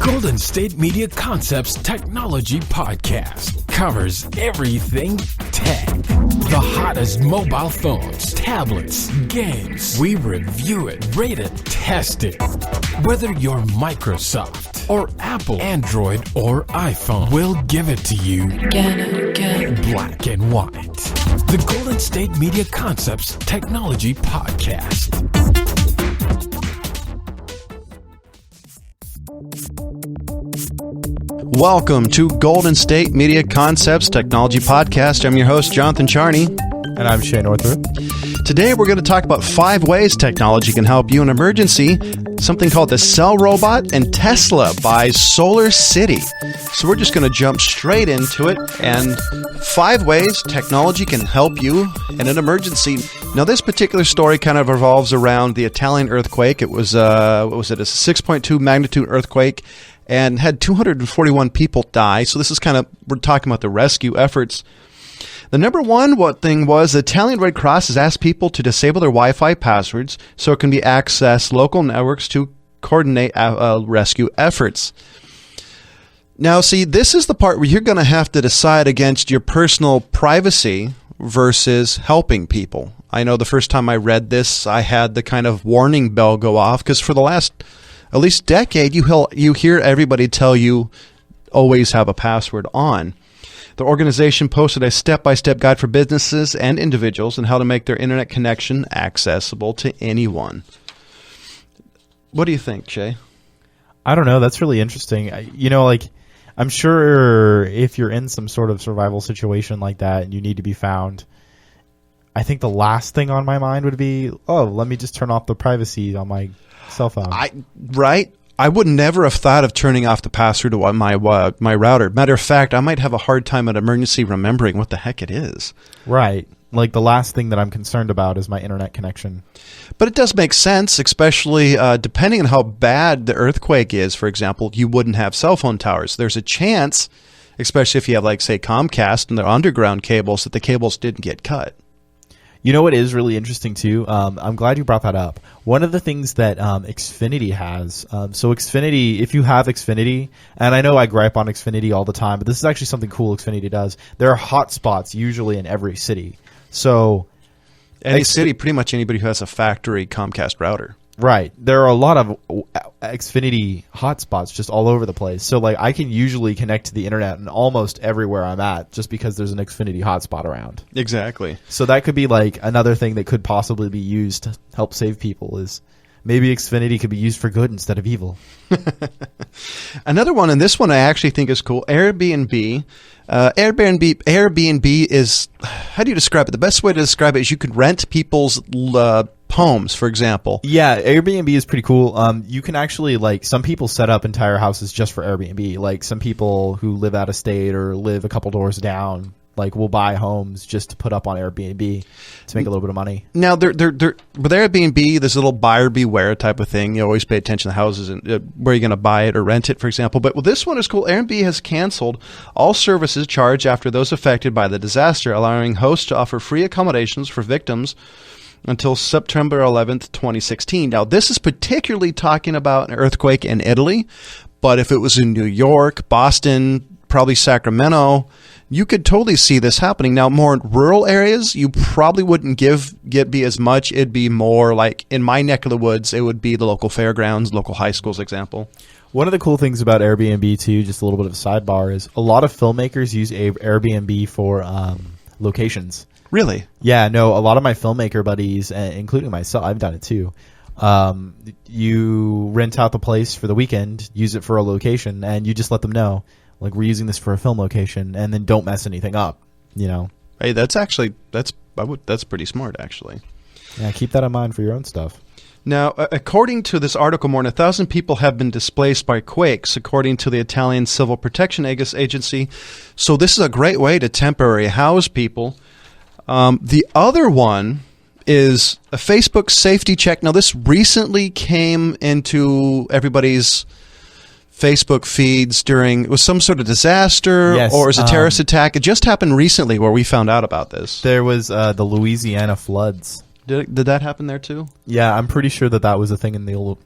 Golden State Media Concepts Technology Podcast covers everything tech. The hottest mobile phones, tablets, games. We review it, rate it, test it. Whether you're Microsoft or Apple, Android or iPhone, we'll give it to you again. Black and white. The Golden State Media Concepts Technology Podcast. Welcome to Golden State Media Concepts Technology Podcast. I'm your host, Jonathan Charney. And I'm Shay Northrup. Today we're going to talk about 5 ways technology can help you in emergency, something called the Cell Robot, and Tesla by Solar City. So we're just going to jump straight into it, and 5 ways technology can help you in an emergency. Now this particular story kind of revolves around the Italian earthquake. It was, a 6.2 magnitude earthquake, and had 241 people die. So this is we're talking about the rescue efforts. The number one thing was the Italian Red Cross has asked people to disable their Wi-Fi passwords so it can be accessed local networks to coordinate rescue efforts. Now, see, this is the part where you're going to have to decide against your personal privacy versus helping people. I know the first time I read this, I had the kind of warning bell go off because for the last at least decade, you hear everybody tell you always have a password on. The organization posted a step-by-step guide for businesses and individuals on how to make their internet connection accessible to anyone. What do you think, Shay? I don't know. That's really interesting. I'm sure if you're in some sort of survival situation like that and you need to be found, I think the last thing on my mind would be, let me just turn off the privacy on my cell phone. I would never have thought of turning off the password to my router. Matter of fact, I might have a hard time at emergency remembering what the heck it is. Right. Like the last thing that I'm concerned about is my internet connection. But it does make sense, especially depending on how bad the earthquake is. For example, you wouldn't have cell phone towers. There's a chance, especially if you have, like, say, Comcast and their underground cables, that the cables didn't get cut. You know what is really interesting, too? I'm glad you brought that up. One of the things that Xfinity has, so Xfinity, if you have Xfinity, and I know I gripe on Xfinity all the time, but this is actually something cool Xfinity does. There are hotspots usually in every city. So any city, pretty much anybody who has a factory Comcast router. Right. There are a lot of Xfinity hotspots just all over the place. So, like, I can usually connect to the internet in almost everywhere I'm at just because there's an Xfinity hotspot around. Exactly. So that could be, like, another thing that could possibly be used to help save people is maybe Xfinity could be used for good instead of evil. Another one, and this one I actually think is cool, Airbnb. Airbnb is, how do you describe it? The best way to describe it is you could rent people's homes, for example. Yeah, Airbnb is pretty cool. You can actually, like, some people set up entire houses just for Airbnb. Like, some people who live out of state or live a couple doors down, like, will buy homes just to put up on Airbnb to make a little bit of money. Now, with Airbnb, there's a little buyer beware type of thing. You always pay attention to houses and where you're going to buy it or rent it, for example. But this one is cool. Airbnb has canceled all services charged after those affected by the disaster, allowing hosts to offer free accommodations for victims until September 11th, 2016. Now, this is particularly talking about an earthquake in Italy, but if it was in New York, Boston, probably Sacramento, you could totally see this happening. Now, more in rural areas, you probably wouldn't be as much. It'd be more like in my neck of the woods, it would be the local fairgrounds, local high schools example. One of the cool things about Airbnb, too, just a little bit of a sidebar, is a lot of filmmakers use Airbnb for locations. Really? Yeah, no, a lot of my filmmaker buddies, including myself, I've done it too. You rent out the place for the weekend, use it for a location, and you just let them know, like, we're using this for a film location, and then don't mess anything up, you know? Hey, that's pretty smart, actually. Yeah, keep that in mind for your own stuff. Now, according to this article, more than 1,000 people have been displaced by quakes, according to the Italian Civil Protection Agency. So this is a great way to temporarily house people. The other one is a Facebook safety check. Now, this recently came into everybody's Facebook feeds during, it was some sort of disaster, yes, or it was a terrorist attack. It just happened recently where we found out about this. There was the Louisiana floods. Did that happen there too? Yeah, I'm pretty sure that was a thing in the old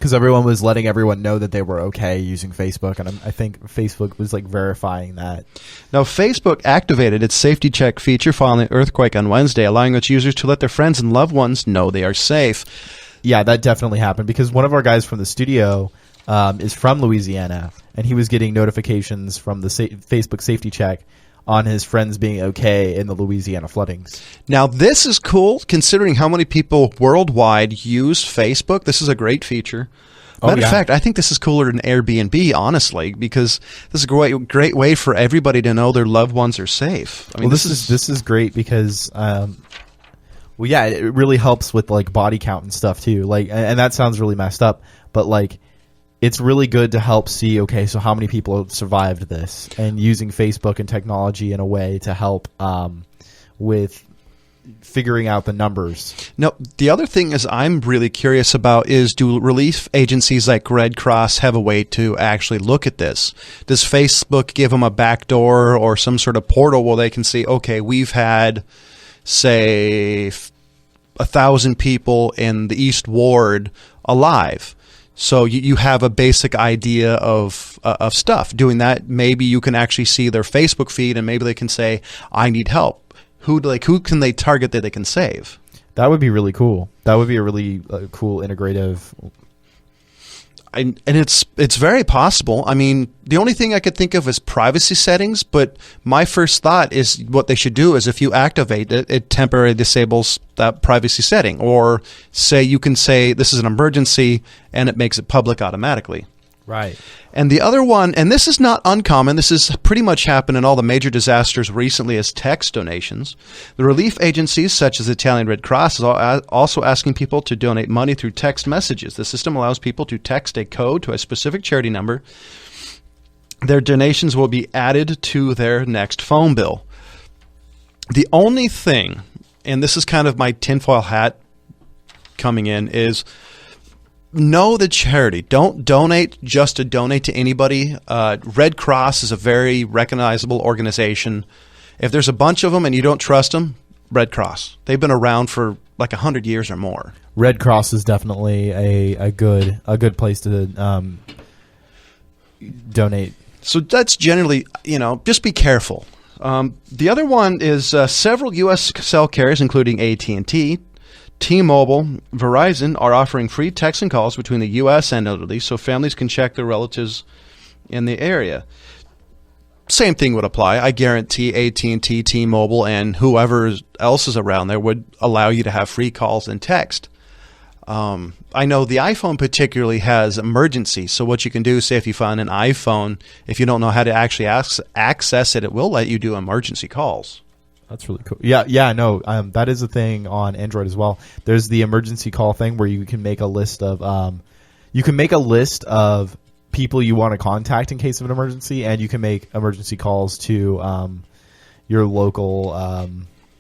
Because everyone was letting everyone know that they were okay using Facebook, and I think Facebook was like verifying that. Now, Facebook activated its safety check feature following the earthquake on Wednesday, allowing its users to let their friends and loved ones know they are safe. Yeah, that definitely happened because one of our guys from the studio is from Louisiana, and he was getting notifications from the Facebook safety check on his friends being okay in the Louisiana floodings. Now, this is cool considering how many people worldwide use Facebook. This is a great feature. Matter of fact, I think this is cooler than Airbnb, honestly, because this is a great way for everybody to know their loved ones are safe. I mean, this is great because, it really helps with like body count and stuff too. Like, and that sounds really messed up, but like, it's really good to help see, okay, so how many people have survived this, and using Facebook and technology in a way to help with figuring out the numbers. Now, the other thing is I'm really curious about is, do relief agencies like Red Cross have a way to actually look at this? Does Facebook give them a backdoor or some sort of portal where they can see, okay, we've had, say, 1,000 people in the East Ward alive. So you have a basic idea of stuff. Doing that, maybe you can actually see their Facebook feed, and maybe they can say, "I need help." Who can they target that they can save? That would be really cool. That would be a really cool integrative. And it's very possible. I mean, the only thing I could think of is privacy settings, but my first thought is what they should do is if you activate it, it temporarily disables that privacy setting. Or say you can say this is an emergency and it makes it public automatically. Right. And the other one, and this is not uncommon, this has pretty much happened in all the major disasters recently, is text donations. The relief agencies, such as the Italian Red Cross, is also asking people to donate money through text messages. The system allows people to text a code to a specific charity number. Their donations will be added to their next phone bill. The only thing, and this is kind of my tinfoil hat coming in, is know the charity. Don't donate just to donate to anybody. Red Cross is a very recognizable organization. If there's a bunch of them and you don't trust them, Red Cross. They've been around for like 100 years or more. Red Cross is definitely a good place to donate. So that's generally, just be careful. The other one is several U.S. cell carriers, including AT&T, T-Mobile, Verizon, are offering free text and calls between the U.S. and Italy so families can check their relatives in the area. Same thing would apply. I guarantee AT&T, T-Mobile, and whoever else is around there would allow you to have free calls and text. I know the iPhone particularly has emergency, so what you can do, say if you find an iPhone, if you don't know how to actually access it, it will let you do emergency calls. That's really cool. Yeah, no, that is a thing on Android as well. There's the emergency call thing where you can make a list of people you want to contact in case of an emergency, and you can make emergency calls to your local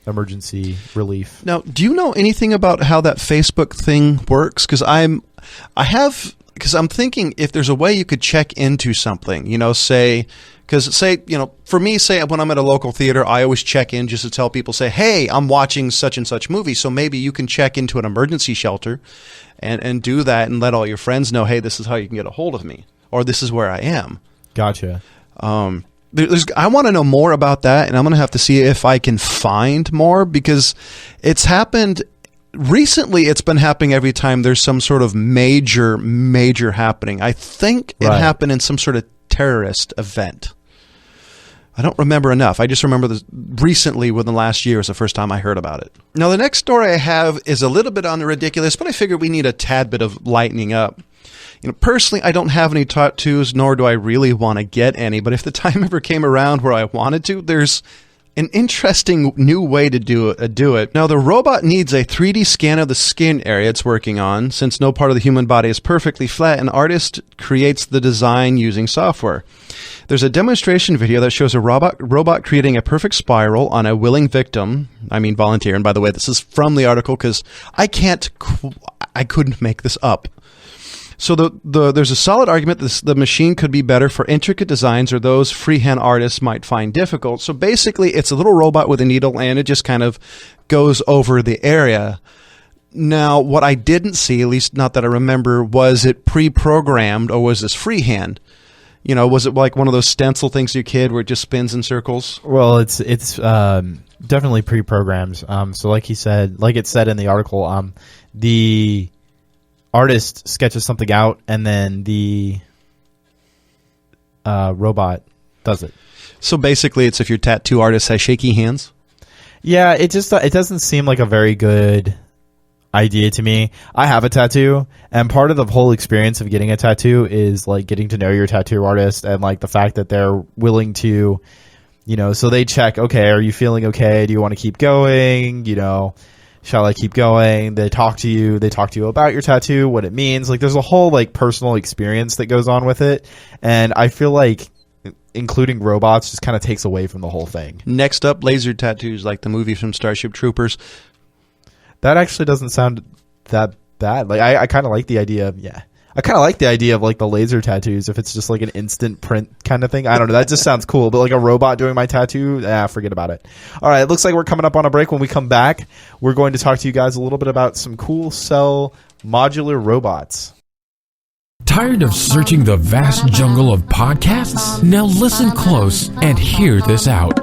emergency relief. Now, do you know anything about how that Facebook thing works? Because I'm thinking if there's a way you could check into something, for me, when I'm at a local theater, I always check in just to tell people, say, hey, I'm watching such and such movie. So maybe you can check into an emergency shelter and do that and let all your friends know, hey, this is how you can get a hold of me, or this is where I am. Gotcha. I want to know more about that, and I'm going to have to see if I can find more, because it's happened recently. It's been happening every time there's some sort of major happening. I think it happened in some sort of terrorist event. I don't remember enough. I just remember this recently, within the last year, is the first time I heard about it. Now, the next story I have is a little bit on the ridiculous, but I figure we need a tad bit of lightening up. Personally, I don't have any tattoos, nor do I really want to get any, but if the time ever came around where I wanted to, there's an interesting new way to do it. Now, the robot needs a 3D scan of the skin area it's working on. Since no part of the human body is perfectly flat, an artist creates the design using software. There's a demonstration video that shows a robot creating a perfect spiral on a willing victim. I mean volunteer. And by the way, this is from the article because I couldn't make this up. So there's a solid argument that the machine could be better for intricate designs or those freehand artists might find difficult. So basically, it's a little robot with a needle, and it just kind of goes over the area. Now, what I didn't see, at least not that I remember, was it pre-programmed or was this freehand? You know, was it like one of those stencil things your kid where it just spins in circles? Well, it's definitely pre-programmed. So like he said, like it said in the article, the artist sketches something out and then the robot does it. So basically, it's if your tattoo artist has shaky hands? Yeah, it doesn't seem like a very good idea to me. I have a tattoo, and part of the whole experience of getting a tattoo is like getting to know your tattoo artist and like the fact that they're willing to, you know, so they check, okay, are you feeling okay? Do you want to keep going? You know, shall I keep going? They talk to you about your tattoo, what it means. Like there's a whole like personal experience that goes on with it. And I feel like including robots just kind of takes away from the whole thing. Next up, laser tattoos like the movie from Starship Troopers. That actually doesn't sound that bad. Like I kind of like the idea of, I kind of like the idea of like the laser tattoos if it's just like an instant print kind of thing. I don't know. That just sounds cool. But like a robot doing my tattoo, forget about it. All right. It looks like we're coming up on a break. When we come back, we're going to talk to you guys a little bit about some cool cell modular robots. Tired of searching the vast jungle of podcasts? Now listen close and hear this out.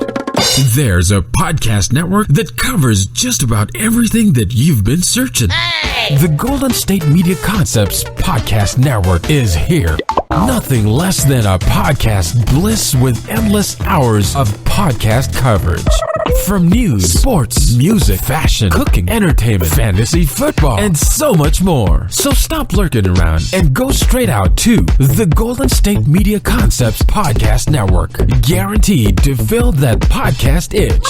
There's a podcast network that covers just about everything that you've been searching. Hey! The Golden State Media Concepts Podcast Network is here. Nothing less than a podcast bliss with endless hours of podcast coverage. From news, sports, music, fashion, cooking, entertainment, fantasy, football, and so much more. So stop lurking around and go straight out to the Golden State Media Concepts Podcast Network. Guaranteed to fill that podcast itch.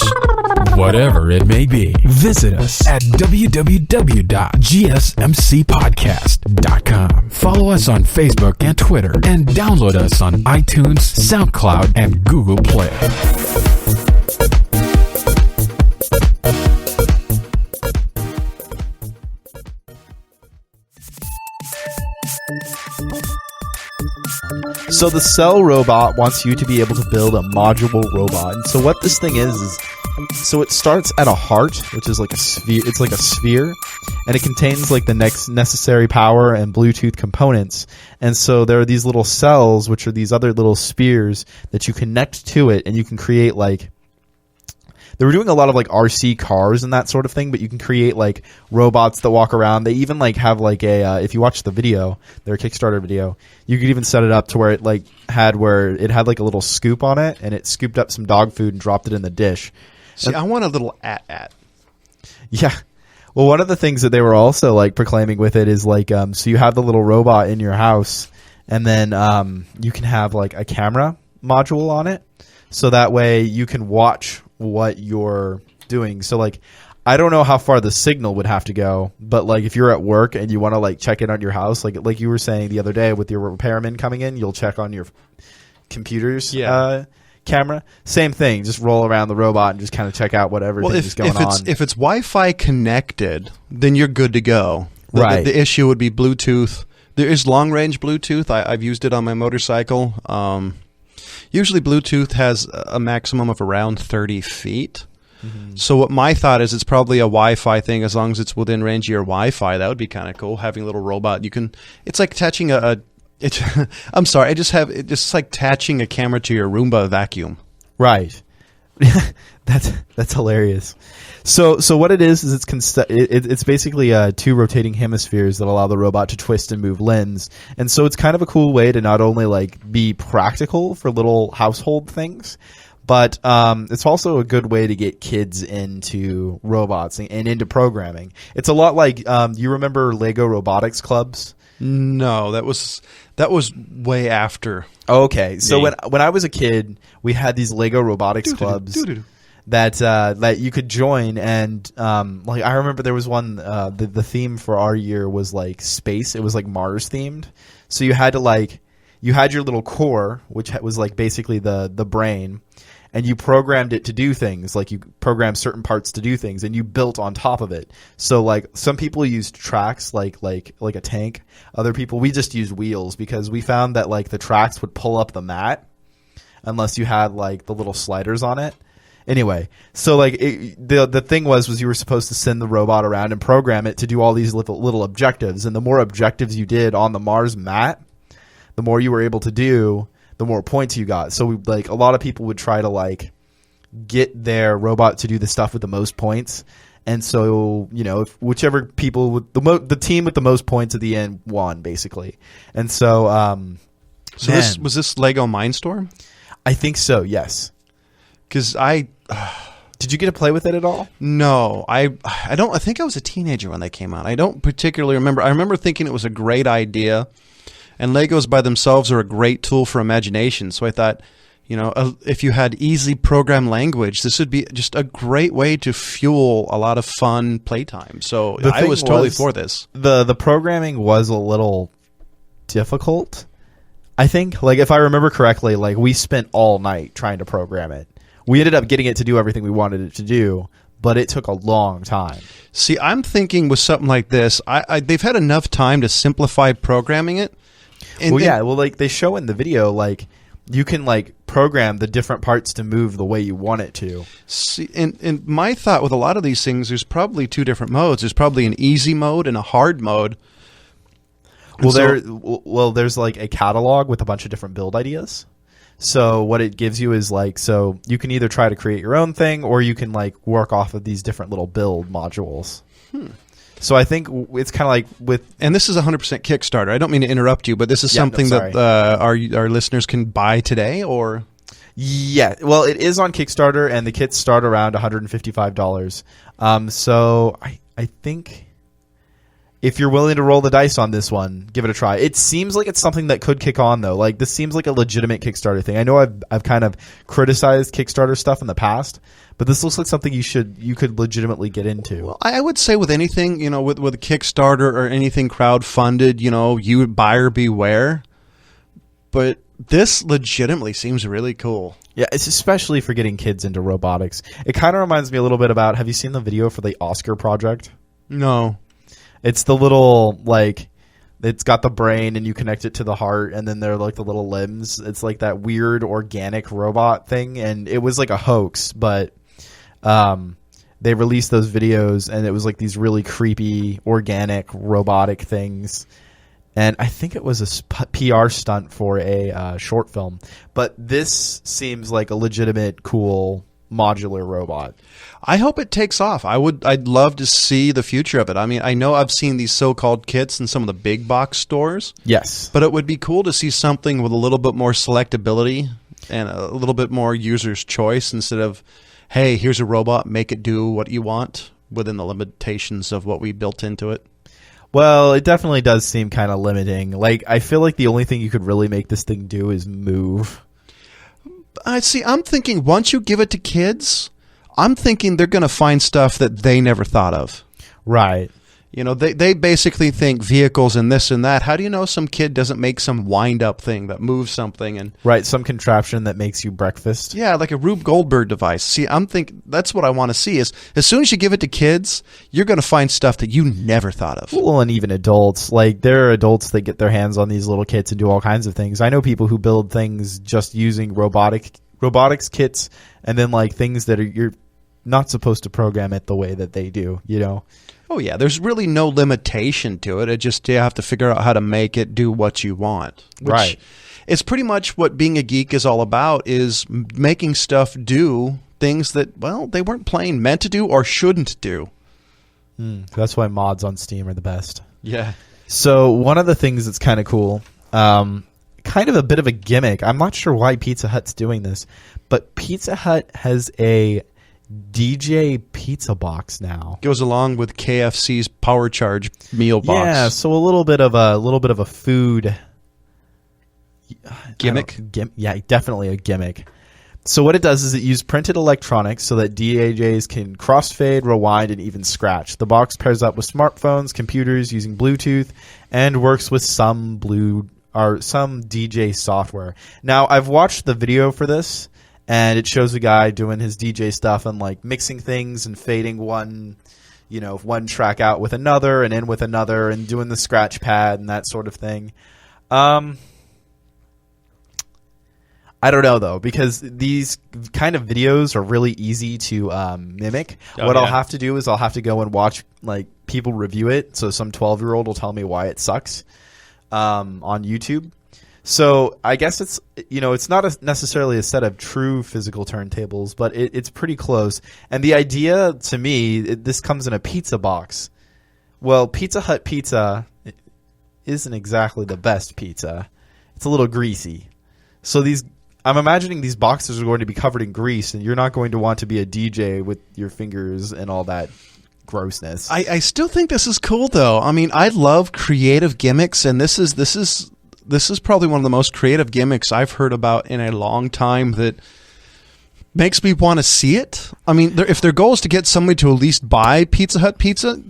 Whatever it may be. Visit us at www.gsmcpodcast.com. Follow us on Facebook and Twitter, and download us on iTunes, SoundCloud, and Google Play. So the Cell robot wants you to be able to build a modular robot. And so what this thing is so it starts at a heart, which is like a sphere. It's like a sphere, and it contains like the next necessary power and Bluetooth components. And so there are these little cells, which are these other little spheres that you connect to it, and you can create like. They were doing a lot of like RC cars and that sort of thing, but you can create like robots that walk around. They even like have like a if you watch the video, their Kickstarter video, you could even set it up to where it had like a little scoop on it, and it scooped up some dog food and dropped it in the dish. See, I want a little at. Yeah. Well, one of the things that they were also like proclaiming with it is like so you have the little robot in your house, and then you can have like a camera module on it, so that way you can watch what you're doing. So like I don't know how far the signal would have to go, but like if you're at work and you want to like check in on your house, like you were saying the other day with your repairman coming in, you'll check on your computer's camera. Same thing, just roll around the robot and just kind of check out whatever is going on. If it's Wi-Fi connected, then you're good to go. Right. The issue would be Bluetooth. There is long-range Bluetooth. I've used it on my motorcycle. Usually Bluetooth has a maximum of around 30 feet. Mm-hmm. So what my thought is, it's probably a Wi-Fi thing. As long as it's within range of your Wi-Fi, that would be kind of cool. Having a little robot, it's like attaching I'm sorry, it's like attaching a camera to your Roomba vacuum. Right. That's hilarious. So what it is it's basically two rotating hemispheres that allow the robot to twist and move limbs. And so it's kind of a cool way to not only like be practical for little household things, but it's also a good way to get kids into robots and into programming. It's a lot like you remember Lego robotics clubs? No, that was way after. Okay, so when I was a kid, we had these Lego robotics clubs that you could join, and like I remember there was one. The theme for our year was like space. It was like Mars themed. So you had your little core, which was like basically the brain, and you programmed it to do things. Like you programmed certain parts to do things, and you built on top of it. So like some people used tracks like a tank. Other people, we just used wheels because we found that like the tracks would pull up the mat unless you had like the little sliders on it. Anyway, so like the thing was you were supposed to send the robot around and program it to do all these little objectives, and the more objectives you did on the Mars mat, the more you were able to do, the more points you got. So like a lot of people would try to like get their robot to do the stuff with the most points, and so if whichever people with the team with the most points at the end won basically. And so this was this Lego Mindstorm? I think so, yes. Because did you get to play with it at all? No, I don't. I think I was a teenager when they came out. I don't particularly remember. I remember thinking it was a great idea, and Legos by themselves are a great tool for imagination. So I thought, if you had easy program language, this would be just a great way to fuel a lot of fun playtime. So I was totally for this. The programming was a little difficult. I think, like, if I remember correctly, like, we spent all night trying to program it. We ended up getting it to do everything we wanted it to do, but it took a long time. See, I'm thinking with something like this, they've had enough time to simplify programming it. Like they show in the video, like you can like program the different parts to move the way you want it to. See, and my thought with a lot of these things, there's probably two different modes. There's probably an easy mode and a hard mode. There's like a catalog with a bunch of different build ideas. So what it gives you is like, so you can either try to create your own thing, or you can like work off of these different little build modules. So I think it's kind of like with, and this is 100% Kickstarter. I don't mean to interrupt you, but this is something that our listeners can buy today, or well, it is on Kickstarter, and the kits start around $155. So I think if you're willing to roll the dice on this one, give it a try. It seems like it's something that could kick on, though. Like, this seems like a legitimate Kickstarter thing. I know I've kind of criticized Kickstarter stuff in the past, but this looks like something you could legitimately get into. Well, I would say with anything, with a Kickstarter or anything crowdfunded, you buyer beware. But this legitimately seems really cool. Yeah, it's especially for getting kids into robotics. It kind of reminds me a little bit about, have you seen the video for the Oscar project? No. It's the little, like, it's got the brain and you connect it to the heart, and then they're like the little limbs. It's like that weird organic robot thing, and it was like a hoax, but they released those videos, and it was like these really creepy organic robotic things. And I think it was a PR stunt for a short film. But this seems like a legitimate, cool modular robot. I hope it takes off. I'd love to see the future of it. I mean, I know I've seen these so-called kits in some of the big box stores. Yes. But it would be cool to see something with a little bit more selectability and a little bit more user's choice, instead of, hey, here's a robot, make it do what you want within the limitations of what we built into it. Well, it definitely does seem kind of limiting. Like, I feel like the only thing you could really make this thing do is move. I'm thinking once you give it to kids, I'm thinking they're going to find stuff that they never thought of. Right. They basically think vehicles and this and that. How do you know some kid doesn't make some wind-up thing that moves something? And right, some contraption that makes you breakfast. Yeah, like a Rube Goldberg device. See, I'm thinking that's what I want to see, is as soon as you give it to kids, you're going to find stuff that you never thought of. Well, and even adults. Like, there are adults that get their hands on these little kits and do all kinds of things. I know people who build things just using robotics kits, and then like things that you're not supposed to program it the way that they do, Oh, yeah. There's really no limitation to it. You have to figure out how to make it do what you want. Right. It's pretty much what being a geek is all about, is making stuff do things that, well, they weren't plain meant to do or shouldn't do. That's why mods on Steam are the best. Yeah. So one of the things that's kind of cool, kind of a bit of a gimmick. I'm not sure why Pizza Hut's doing this, but Pizza Hut has a DJ pizza box now. Goes along with KFC's Power Charge meal box. Yeah, so a little bit of a food gimmick. Yeah, definitely a gimmick. So what it does is it uses printed electronics so that DJs can crossfade, rewind, and even scratch. The box pairs up with smartphones, computers using Bluetooth, and works with some DJ software. Now, I've watched the video for this, and it shows a guy doing his DJ stuff and like mixing things and fading one track out with another and in with another, and doing the scratch pad and that sort of thing. I don't know though, because these kind of videos are really easy to mimic. What I'll have to do is I'll have to go and watch like people review it. So some 12-year-old will tell me why it sucks on YouTube. So I guess it's not necessarily a set of true physical turntables, but it's pretty close. And the idea to me, this comes in a pizza box. Well, Pizza Hut pizza isn't exactly the best pizza. It's a little greasy. So I'm imagining these boxes are going to be covered in grease, and you're not going to want to be a DJ with your fingers and all that grossness. I still think this is cool, though. I mean, I love creative gimmicks, and this is probably one of the most creative gimmicks I've heard about in a long time that makes me want to see it. I mean, if their goal is to get somebody to at least buy Pizza Hut pizza,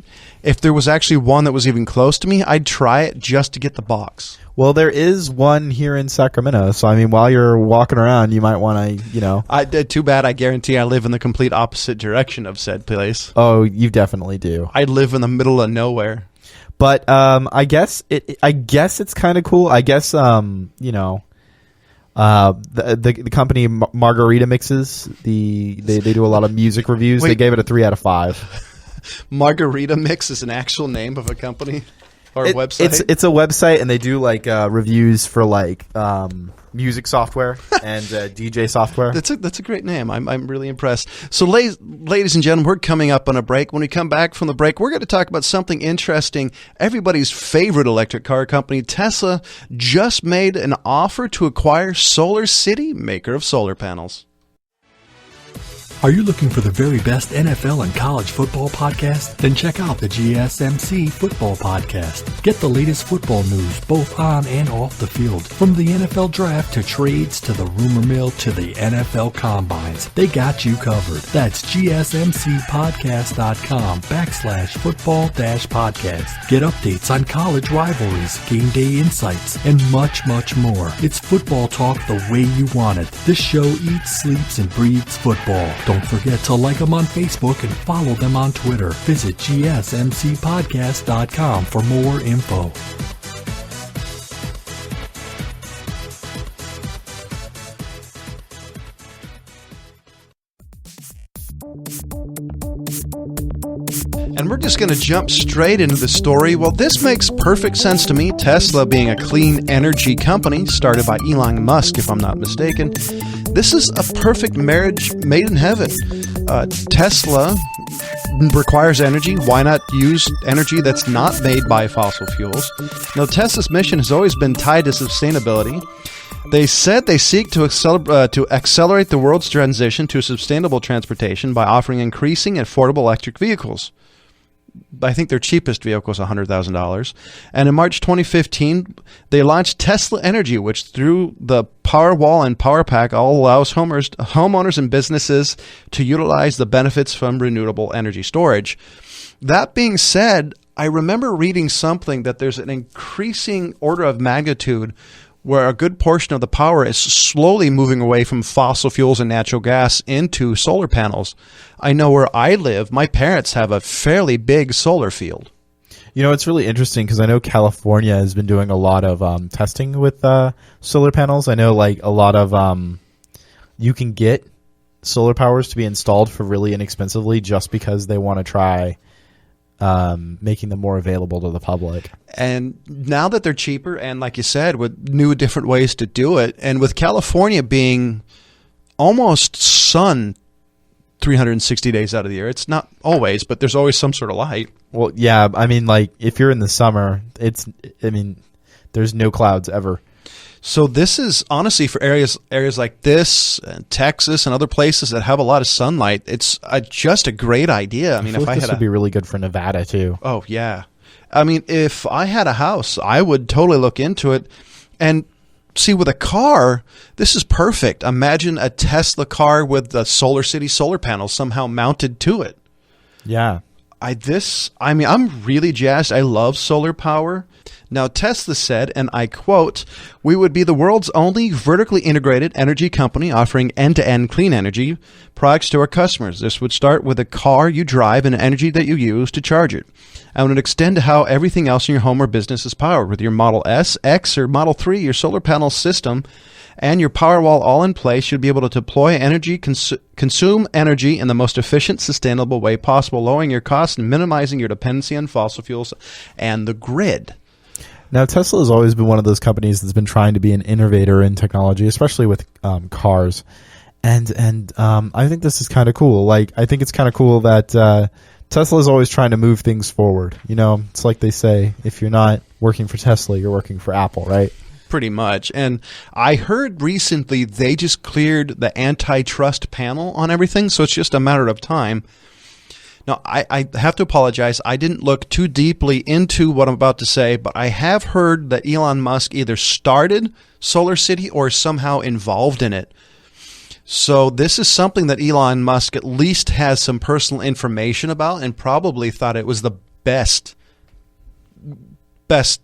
if there was actually one that was even close to me, I'd try it just to get the box. Well, there is one here in Sacramento, so I mean, while you're walking around, you might want to, Too bad, I guarantee I live in the complete opposite direction of said place. Oh, you definitely do. I live in the middle of nowhere. But I guess it's kind of cool. I guess the company Margarita Mixes, they do a lot of music reviews. Wait. They gave it a 3 out of 5. Margarita Mix is an actual name of a company or a website? It's a website, and they do like reviews for like music software and DJ software. That's a great name. I'm really impressed. So, ladies and gentlemen, we're coming up on a break. When we come back from the break, we're going to talk about something interesting. Everybody's favorite electric car company, Tesla, just made an offer to acquire Solar City, maker of solar panels. Are you looking for the very best NFL and college football podcast? Then check out the GSMC Football Podcast. Get the latest football news both on and off the field. From the NFL Draft to trades to the rumor mill to the NFL Combines, they got you covered. That's GSMCpodcast.com/football-podcast. Get updates on college rivalries, game day insights, and much, much more. It's football talk the way you want it. This show eats, sleeps, and breathes football. Don't forget to like them on Facebook and follow them on Twitter. Visit GSMCpodcast.com for more info. And we're just going to jump straight into the story. Well, this makes perfect sense to me. Tesla being a clean energy company started by Elon Musk, if I'm not mistaken. This is a perfect marriage made in heaven. Tesla requires energy. Why not use energy that's not made by fossil fuels? Now, Tesla's mission has always been tied to sustainability. They said they seek to accelerate the world's transition to sustainable transportation by offering increasing affordable electric vehicles. I think their cheapest vehicle is $100,000. And in March 2015, they launched Tesla Energy, which through the Powerwall and PowerPack all allows homeowners and businesses to utilize the benefits from renewable energy storage. That being said, I remember reading something that there's an increasing order of magnitude where a good portion of the power is slowly moving away from fossil fuels and natural gas into solar panels. I know where I live, my parents have a fairly big solar field. You know, it's really interesting because I know California has been doing a lot of testing with solar panels. I know like a lot of you can get solar powers to be installed for really inexpensively just because they want to try making them more available to the public. And now that they're cheaper and, like you said, with new different ways to do it, and with California being almost sun 360 days out of the year, it's not always, but there's always some sort of light. Well, yeah, I mean, like if you're in the summer, there's no clouds ever. So this is honestly for areas like this, Texas, and other places that have a lot of sunlight. It's just a great idea. I mean, if I had, this would be really good for Nevada too. Oh yeah, I mean, if I had a house, I would totally look into it. And see, with a car, this is perfect. Imagine a Tesla car with the Solar City solar panels somehow mounted to it. Yeah. I'm really jazzed. I love solar power. Now, Tesla said, and I quote, "We would be the world's only vertically integrated energy company offering end-to-end clean energy products to our customers. This would start with a car you drive and energy that you use to charge it, and would extend to how everything else in your home or business is powered. With your Model S, X, or Model 3, your solar panel system and your Powerwall all in place, you'll be able to deploy energy, consume energy in the most efficient, sustainable way possible, lowering your costs and minimizing your dependency on fossil fuels and the grid. Now, Tesla has always been one of those companies that's been trying to be an innovator in technology, especially with cars. And I think this is kind of cool. Like, I think it's kind of cool that Tesla is always trying to move things forward. You know, it's like they say, if you're not working for Tesla, you're working for Apple, right? Pretty much. And I heard recently they just cleared the antitrust panel on everything, so it's just a matter of time. Now, I have to apologize. I didn't look too deeply into what I'm about to say, but I have heard that Elon Musk either started Solar City or is somehow involved in it. So this is something that Elon Musk at least has some personal information about and probably thought it was the best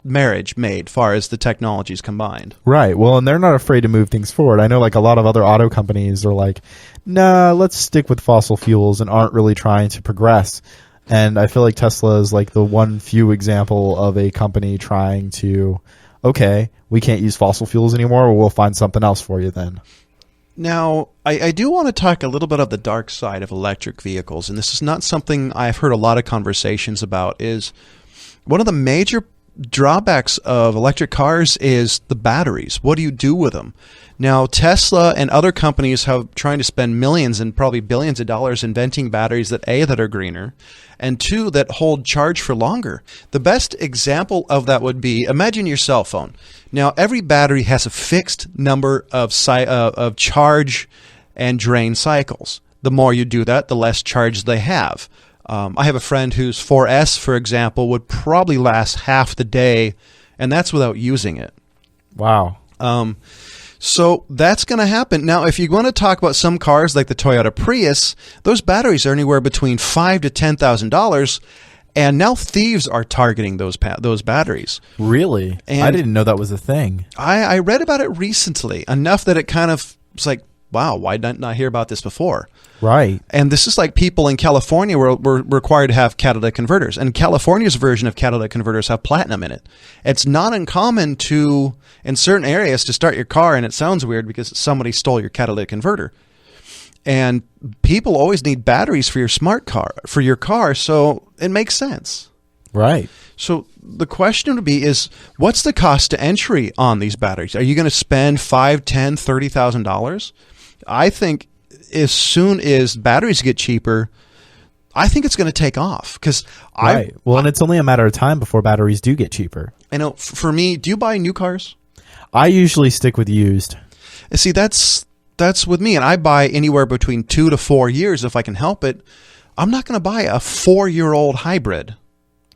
marriage made far as the technologies combined. Right. Well, and they're not afraid to move things forward. I know like a lot of other auto companies are like, nah, let's stick with fossil fuels and aren't really trying to progress. And I feel like Tesla is like the one few example of a company trying to, okay, we can't use fossil fuels anymore, or we'll find something else for you then. Now, I do want to talk a little bit of the dark side of electric vehicles, and this is not something I've heard a lot of conversations about, is one of the major drawbacks of electric cars is the batteries. What do you do with them? Now, Tesla and other companies have trying to spend millions and probably billions of dollars inventing batteries that are greener, and two, that hold charge for longer. The best example of that would be, imagine your cell phone. Now, every battery has a fixed number of charge and drain cycles. The more you do that, the less charge they have. I have a friend whose 4S, for example, would probably last half the day, and that's without using it. Wow. So that's going to happen. Now, if you want to talk about some cars like the Toyota Prius, those batteries are anywhere between $5,000 to $10,000, and now thieves are targeting those batteries. Really? And I didn't know that was a thing. I read about it recently, enough that it kind of was like, wow, why didn't I hear about this before? Right. And this is like people in California were required to have catalytic converters. And California's version of catalytic converters have platinum in it. It's not uncommon to, in certain areas, to start your car, and it sounds weird because somebody stole your catalytic converter. And people always need batteries for your car, so it makes sense. Right. So the question would be is, what's the cost to entry on these batteries? Are you going to spend $5,000, $10,000, $30,000? I think as soon as batteries get cheaper, I think it's going to take off. Right. And it's only a matter of time before batteries do get cheaper. I know. For me, do you buy new cars? I usually stick with used. See, that's with me, and I buy anywhere between 2 to 4 years if I can help it. I'm not going to buy a 4-year-old hybrid.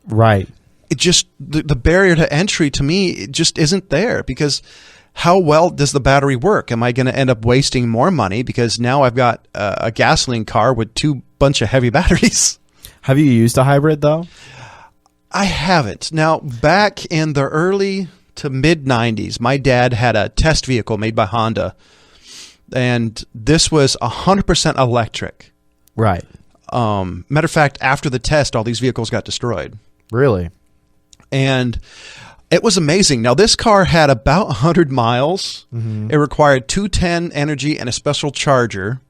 Right. It just the barrier to entry to me, it just isn't there, because how well does the battery work? Am I going to end up wasting more money because now I've got a gasoline car with bunch of heavy batteries? Have you used a hybrid though? I haven't. Now, back in the early to mid 90s, my dad had a test vehicle made by Honda, and this was 100% electric. Right. Matter of fact, after the test, all these vehicles got destroyed. Really? And it was amazing. Now, this car had about 100 miles. Mm-hmm. It required 210 energy and a special charger.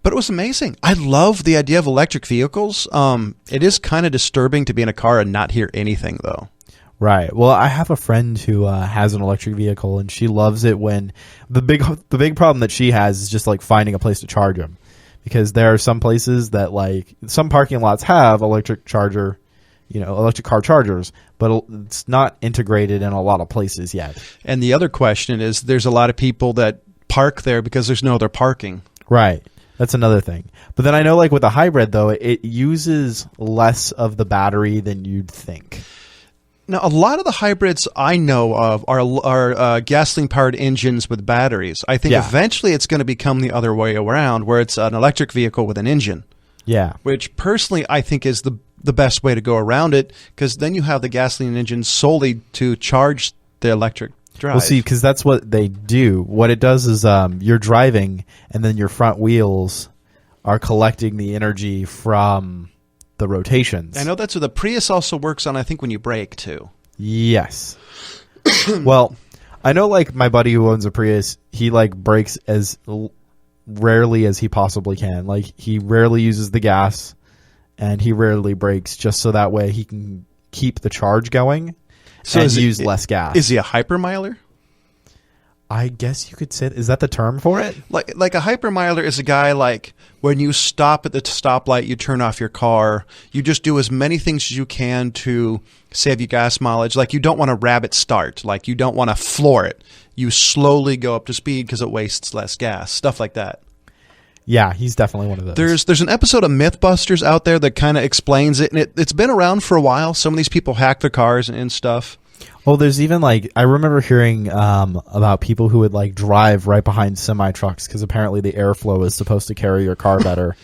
But it was amazing. I love the idea of electric vehicles. It is kind of disturbing to be in a car and not hear anything, though. Right. Well, I have a friend who has an electric vehicle, and she loves it when the big problem that she has is just like finding a place to charge them, because there are some places that, like, some parking lots have electric car chargers, but it's not integrated in a lot of places yet. And the other question is, there's a lot of people that park there because there's no other parking. Right. That's another thing. But then I know, like, with a hybrid, though, it uses less of the battery than you'd think. Now, a lot of the hybrids I know of are gasoline-powered engines with batteries. I think eventually it's going to become the other way around, where it's an electric vehicle with an engine. Yeah. Which, personally, I think is the best way to go around it, because then you have the gasoline engine solely to charge the electric drive. Well, see, because that's what they do. What it does is you're driving, and then your front wheels are collecting the energy from the rotations. I know that's what the Prius also works on, I think, when you brake, too. Yes. Well, I know, like, my buddy who owns a Prius, he, like, brakes as rarely as he possibly can. Like, he rarely uses the gas, and he rarely brakes just so that way he can keep the charge going and use less gas. Is he a hypermiler? I guess you could say, is that the term for it? Like a hypermiler is a guy, like, when you stop at the stoplight, you turn off your car. You just do as many things as you can to save you gas mileage. Like, you don't want to rabbit start. Like, you don't want to floor it. You slowly go up to speed because it wastes less gas. Stuff like that. Yeah, he's definitely one of those. There's an episode of Mythbusters out there that kind of explains it, and it's been around for a while. Some of these people hack their cars and stuff. Well, there's even, like, I remember hearing about people who would, like, drive right behind semi-trucks because apparently the airflow is supposed to carry your car better.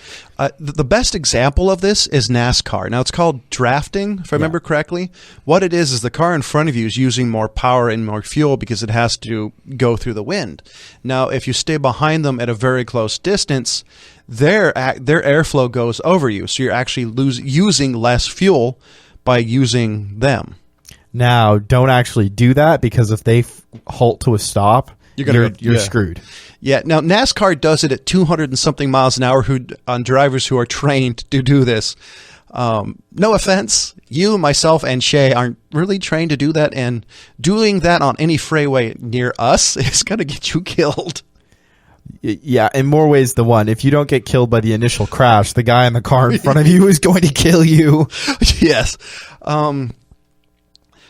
The best example of this is NASCAR. Now, it's called drafting, if I remember correctly. What it is the car in front of you is using more power and more fuel because it has to go through the wind. Now, if you stay behind them at a very close distance, their airflow goes over you, so you're actually using less fuel by using them. Now, don't actually do that because if they halt to a stop, you're screwed. Yeah. Now, NASCAR does it at 200 and something miles an hour on drivers who are trained to do this. No offense. You, myself, and Shay aren't really trained to do that, and doing that on any freeway near us is going to get you killed. Yeah, in more ways than one. If you don't get killed by the initial crash, the guy in the car in front of you is going to kill you. Yes.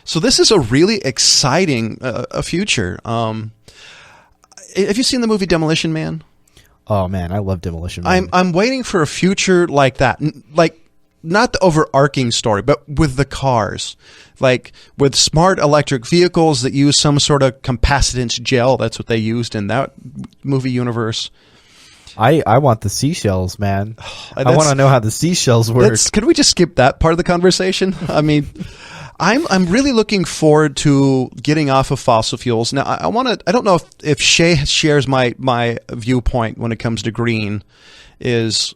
So this is a really exciting future. Have you seen the movie Demolition Man? Oh man, I love Demolition Man. I'm waiting for a future like that, like not the overarching story, but with the cars, like with smart electric vehicles that use some sort of capacitance gel. That's what they used in that movie universe. I want the seashells, man. I want to know how the seashells work. Can we just skip that part of the conversation? I mean. I'm really looking forward to getting off of fossil fuels. Now, I don't know if Shay shares my viewpoint when it comes to green. Is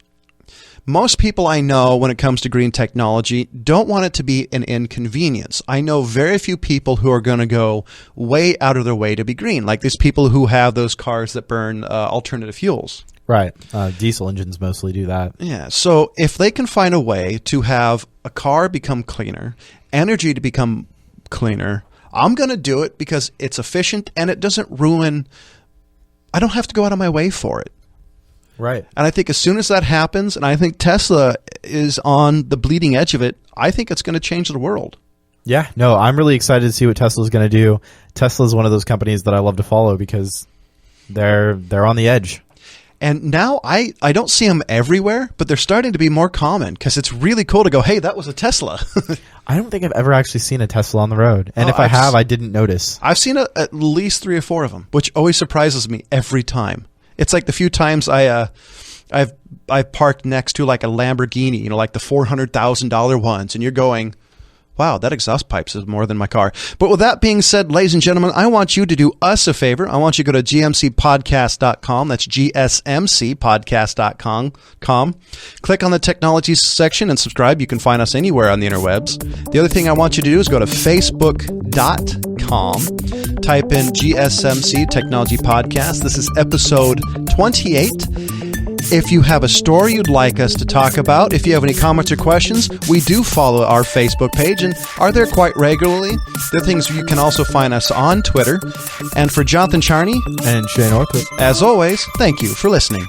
most people I know when it comes to green technology don't want it to be an inconvenience. I know very few people who are going to go way out of their way to be green, like these people who have those cars that burn alternative fuels. Right. Diesel engines mostly do that. Yeah. So if they can find a way to have a car become cleaner, energy to become cleaner, I'm going to do it because it's efficient and it doesn't ruin. I don't have to go out of my way for it. Right. And I think as soon as that happens, and I think Tesla is on the bleeding edge of it, I think it's going to change the world. Yeah. No, I'm really excited to see what Tesla's going to do. Tesla is one of those companies that I love to follow because they're on the edge. And now I don't see them everywhere, but they're starting to be more common because it's really cool to go, hey, that was a Tesla. I don't think I've ever actually seen a Tesla on the road. And if I have, I didn't notice. I've seen at least 3 or 4 of them, which always surprises me every time. It's like the few times I've parked next to like a Lamborghini, like the $400,000 ones, and you're going, wow, that exhaust pipes is more than my car. But with that being said, ladies and gentlemen, I want you to do us a favor. I want you to go to gmcpodcast.com. That's gsmcpodcast.com. Click on the technologies section and subscribe. You can find us anywhere on the interwebs. The other thing I want you to do is go to facebook.com. Type in GSMC Technology Podcast. This is episode 28. If you have a story you'd like us to talk about, if you have any comments or questions, we do follow our Facebook page and are there quite regularly. The other things, you can also find us on Twitter. And for Jonathan Charney and Shay Northrup, as always, thank you for listening.